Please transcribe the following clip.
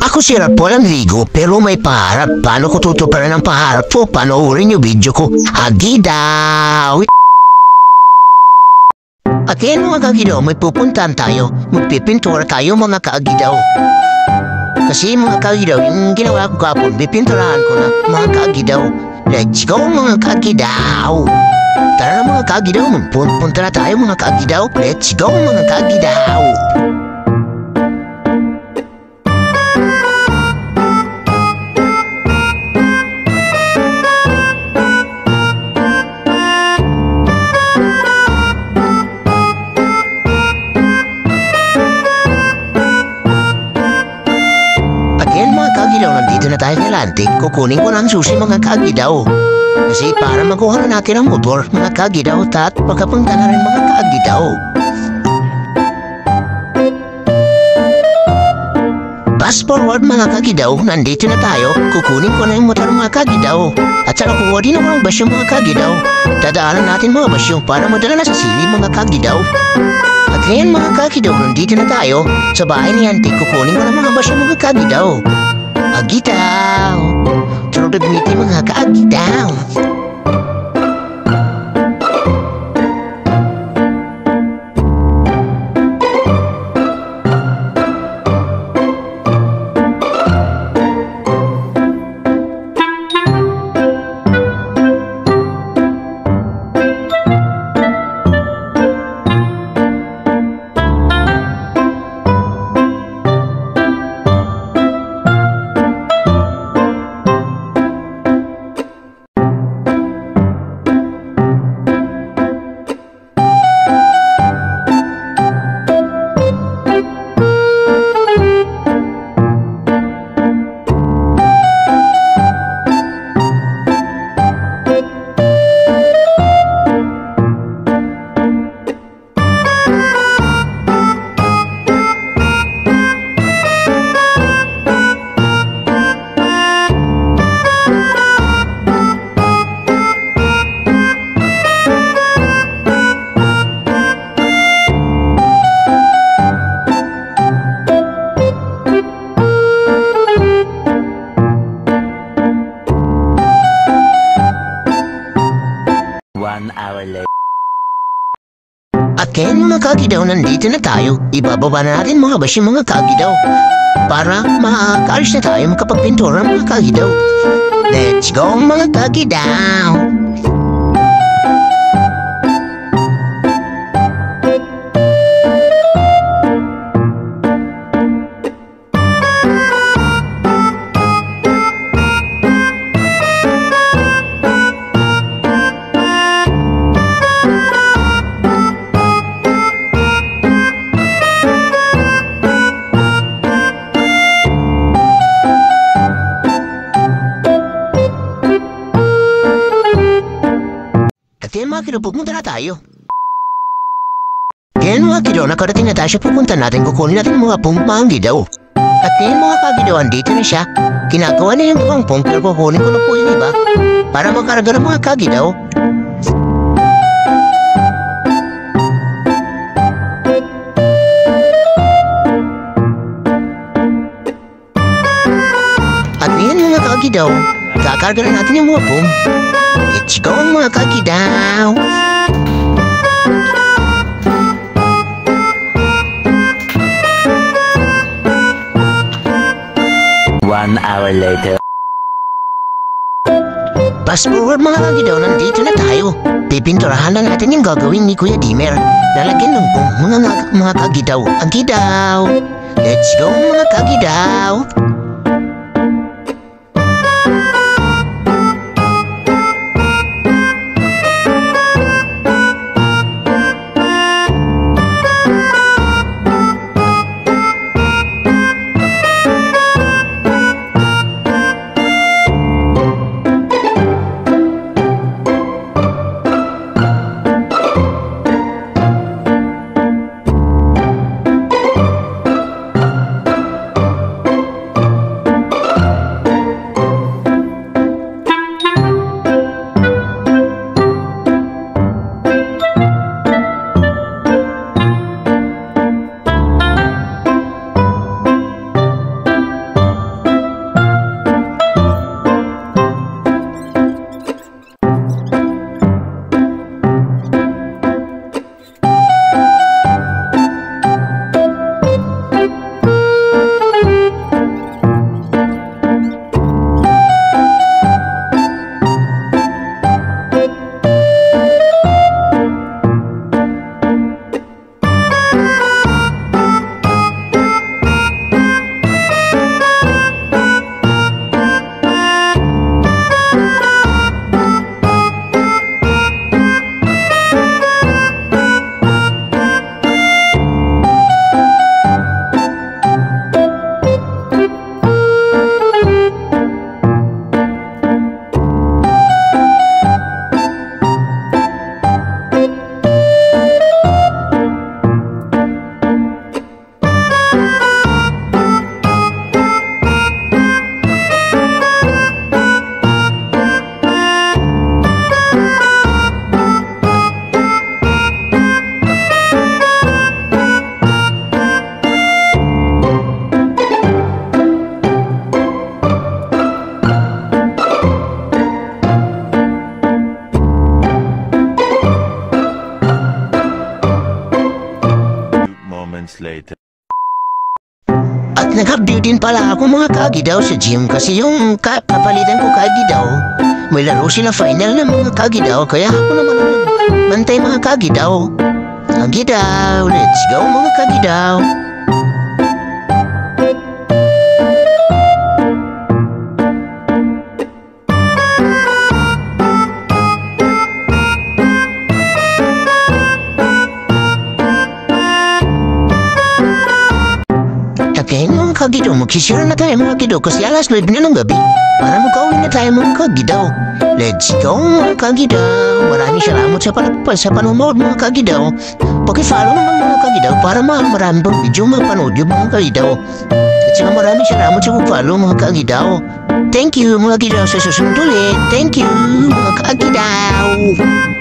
Ako si Rapol ang ligo pero may pangarap. Paano ko tutuparan ang pangarap ko? Panoorin yung video ko. Agidaw! At yan mga kaagidaw, may pupuntahan tayo. Magpipintura tayo mga kaagidaw. Kasi mga kaagidaw, yung ginawa ko kapon, pipinturahan ko na mga kaagidaw. Let's go mga kaagidaw! Tara na mga kaagidaw, magpunta na tayo mga kaagidaw. Let's go mga kaagidaw! Nandito na tayo kay Lantik, kukunin ko ng susi mga kaagidaw. Kasi para makuha na natin ang motor, mga kaagidaw, at pagkapunta na rin mga kaagidaw. Fast forward mga kaagidaw, nandito na tayo, kukunin ko na yung motor mga kaagidaw. At saka kukuha din ako ng basyo mga kaagidaw. Dadaanan natin mga basyo para madala na sa sili mga kaagidaw. At ngayon mga kaagidaw, nandito na tayo sa bahay ni Lantik, kukunin ko na mga basyo mga kaagidaw. Agidaw! Turod na biniti mga kaagidaw! At kaya mga kaagidaw, nandito na tayo. Ibababa na natin mga basyo mga kaagidaw. Para makaalis na tayo makapagpintura mga kaagidaw. Let's go mga kaagidaw! At yan mga kilo, pupunta na tayo. Kaya mga kilo, nakarating na tayo sa pupunta natin, kukunin natin mga pumanggidaw. At yan mga kagidaw, andito na siya. Kinagawa na yung ibang pump, pero kukunin ko na po yung iba para makaraga ng mga kagidaw. At yan mga kagidaw, kakarga na natin yung mga pump. Let's go mga kaagidaw! One hour later. Fast forward mga kaagidaw, nandito na tayo. Pipinturahan na natin yung gagawin ni Kuya Dimer. Lalagyan ng mga kaagidaw. Agidaw! Let's go mga kaagidaw! Nag-update din pala ako mga kagidaw sa gym kasi yung kapalitan ko kagidaw. May laro sila final ng mga kagidaw kaya ako naman ang mantay mga kagidaw. Kagidaw, let's go mga kagidaw. Okay, mga kagidaw, magsisira na tayo mga kagidaw kasi alas 9 na ng gabi. Para magkauwi na tayo mga kagidaw. Let's go mga kagidaw. Maraming salamat sa panonood mga kagidaw. Paki-follow naman mga kagidaw para marami pang video mapanood yung mga kagidaw. At saka maraming salamat sa pag-follow mga kagidaw. Thank you mga kagidaw sa susunod ulit. Thank you mga kagidaw.